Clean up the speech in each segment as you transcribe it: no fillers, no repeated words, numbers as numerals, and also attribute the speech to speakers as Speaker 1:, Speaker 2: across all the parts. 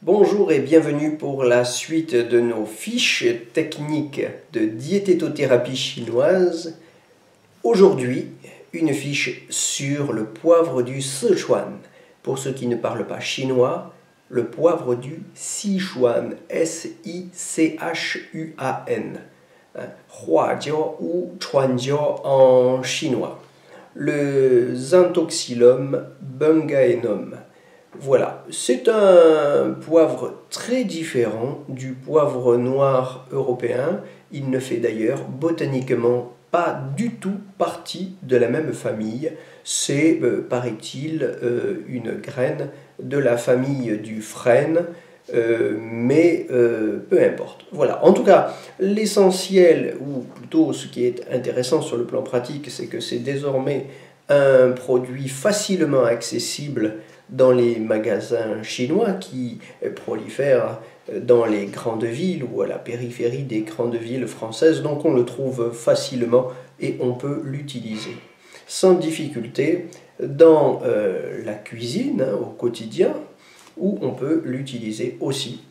Speaker 1: Bonjour et bienvenue pour la suite de nos fiches techniques de diététothérapie chinoise. Aujourd'hui, une fiche sur le poivre du Sichuan. Pour ceux qui ne parlent pas chinois, le poivre du Sichuan, S-I-C-H-U-A-N, Huajiao ou Chuanjiao en chinois. Le Xanthoxylum bungaenum. Voilà, c'est un poivre très différent du poivre noir européen. Il ne fait d'ailleurs botaniquement pas du tout partie de la même famille. C'est, paraît-il, une graine de la famille du frêne, mais peu importe. Voilà, en tout cas, l'essentiel, ou plutôt ce qui est intéressant sur le plan pratique, c'est que c'est désormais un produit facilement accessible dans les magasins chinois qui prolifèrent dans les grandes villes ou à la périphérie des grandes villes françaises. Donc on le trouve facilement et on peut l'utiliser sans difficulté dans la cuisine au quotidien, ou on peut l'utiliser aussi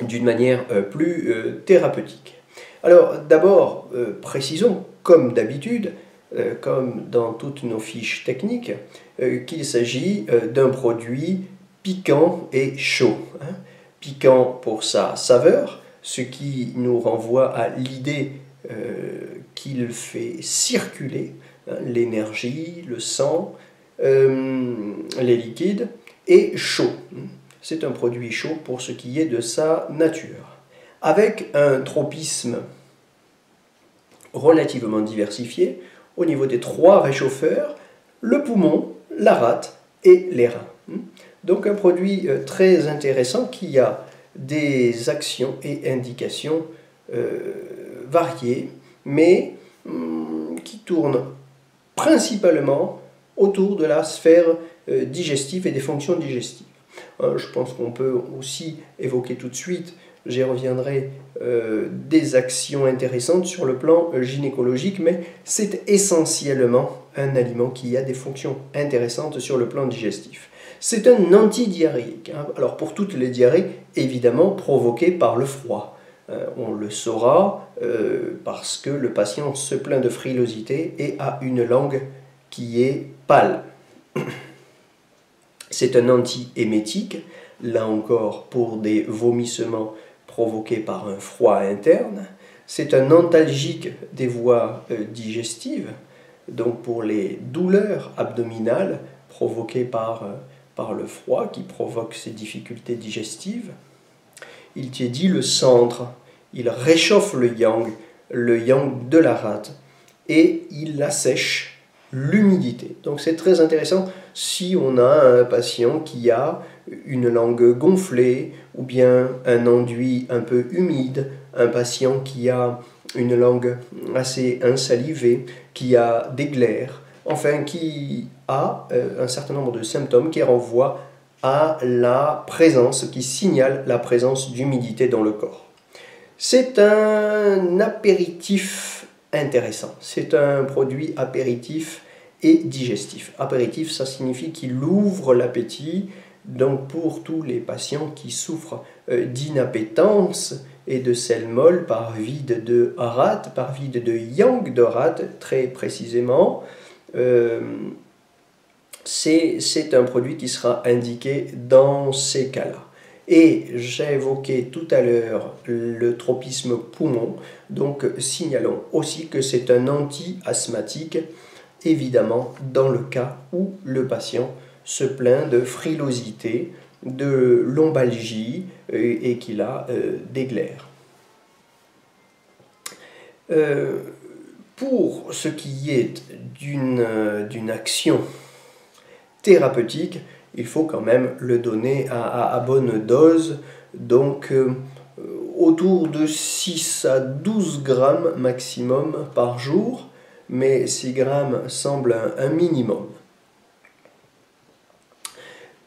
Speaker 1: d'une manière plus thérapeutique. Alors d'abord, précisons, comme d'habitude, comme dans toutes nos fiches techniques, qu'il s'agit d'un produit piquant et chaud. Piquant pour sa saveur, ce qui nous renvoie à l'idée qu'il fait circuler l'énergie, le sang, les liquides, et chaud. C'est un produit chaud pour ce qui est de sa nature. Avec un tropisme relativement diversifié, au niveau des trois réchauffeurs, le poumon, la rate et les reins. Donc un produit très intéressant qui a des actions et indications variées, mais qui tournent principalement autour de la sphère digestive et des fonctions digestives. Je pense qu'on peut aussi évoquer tout de suite, j'y reviendrai, des actions intéressantes sur le plan gynécologique, mais c'est essentiellement un aliment qui a des fonctions intéressantes sur le plan digestif. C'est un antidiarrhéique. Alors pour toutes les diarrhées, évidemment provoquées par le froid. On le saura parce que le patient se plaint de frilosité et a une langue qui est pâle. C'est un antiémétique, là encore pour des vomissements provoqués par un froid interne. C'est un antalgique des voies digestives, donc pour les douleurs abdominales provoquées par le froid qui provoque ces difficultés digestives. Il tiédit le centre, il réchauffe le yang de la rate, et il assèche l'humidité. Donc c'est très intéressant si on a un patient qui a une langue gonflée ou bien un enduit un peu humide, un patient qui a une langue assez insalivée, qui a des glaires, enfin qui a un certain nombre de symptômes qui renvoient à la présence, qui signalent la présence d'humidité dans le corps. C'est un apéritif intéressant. C'est un produit apéritif et digestif. Apéritif, ça signifie qu'il ouvre l'appétit. Donc pour tous les patients qui souffrent d'inappétence et de sel molle par vide de rate, par vide de yang de rate très précisément, c'est un produit qui sera indiqué dans ces cas-là. Et j'ai évoqué tout à l'heure le tropisme poumon, donc signalons aussi que c'est un anti-asthmatique, évidemment dans le cas où le patient se plaint de frilosité, de lombalgie et qu'il a des glaires. Pour ce qui est d'une action thérapeutique, il faut quand même le donner à bonne dose, donc autour de 6 à 12 grammes maximum par jour, mais 6 grammes semble un minimum.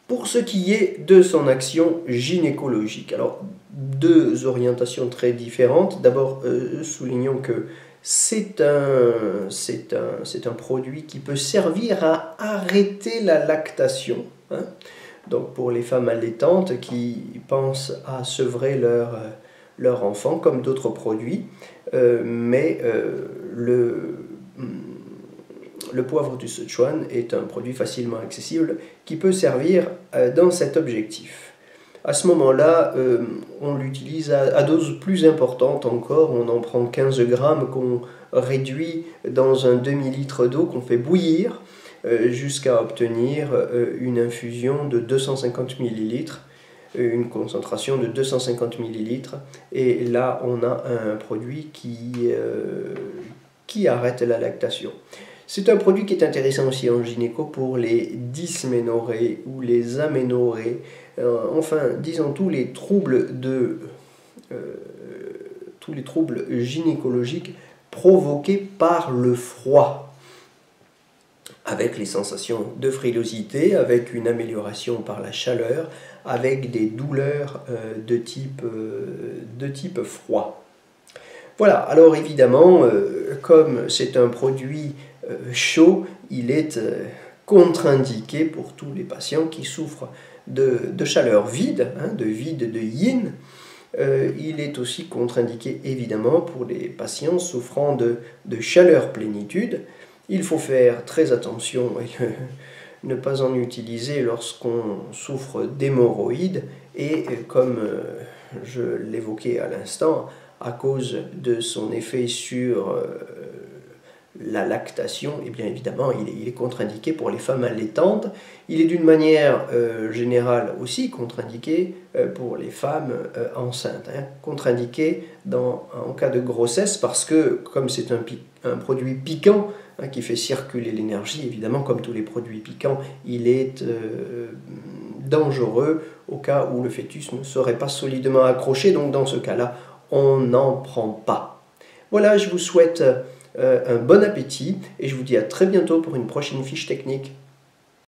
Speaker 1: Pour ce qui est de son action gynécologique, alors deux orientations très différentes. D'abord, soulignons que c'est un produit qui peut servir à arrêter la lactation. donc pour les femmes allaitantes qui pensent à sevrer leur enfant comme d'autres produits, mais le poivre du Sichuan est un produit facilement accessible qui peut servir dans cet objectif. À ce moment-là, on l'utilise à dose plus importante encore, on en prend 15 grammes qu'on réduit dans un demi-litre d'eau qu'on fait bouillir jusqu'à obtenir une infusion de 250 ml, une concentration de 250 ml, et là on a un produit qui arrête la lactation. C'est un produit qui est intéressant aussi en gynéco pour les dysménorrhées ou les aménorrhées, enfin disons tous les troubles gynécologiques provoqués par le froid, avec les sensations de frilosité, avec une amélioration par la chaleur, avec des douleurs de type froid. Voilà, alors évidemment, comme c'est un produit chaud, il est contre-indiqué pour tous les patients qui souffrent de chaleur vide, de vide de yin. Il est aussi contre-indiqué évidemment pour les patients souffrant de chaleur plénitude. Il faut faire très attention et ne pas en utiliser lorsqu'on souffre d'hémorroïdes et comme je l'évoquais à l'instant, à cause de son effet sur la lactation, et bien évidemment il est contre-indiqué pour les femmes allaitantes. Il est d'une manière générale aussi contre-indiqué pour les femmes enceintes, contre-indiqué en cas de grossesse parce que comme c'est un produit piquant qui fait circuler l'énergie, évidemment comme tous les produits piquants, il est dangereux au cas où le fœtus ne serait pas solidement accroché, donc dans ce cas-là, on n'en prend pas. Voilà, je vous souhaite un bon appétit et je vous dis à très bientôt pour une prochaine fiche technique.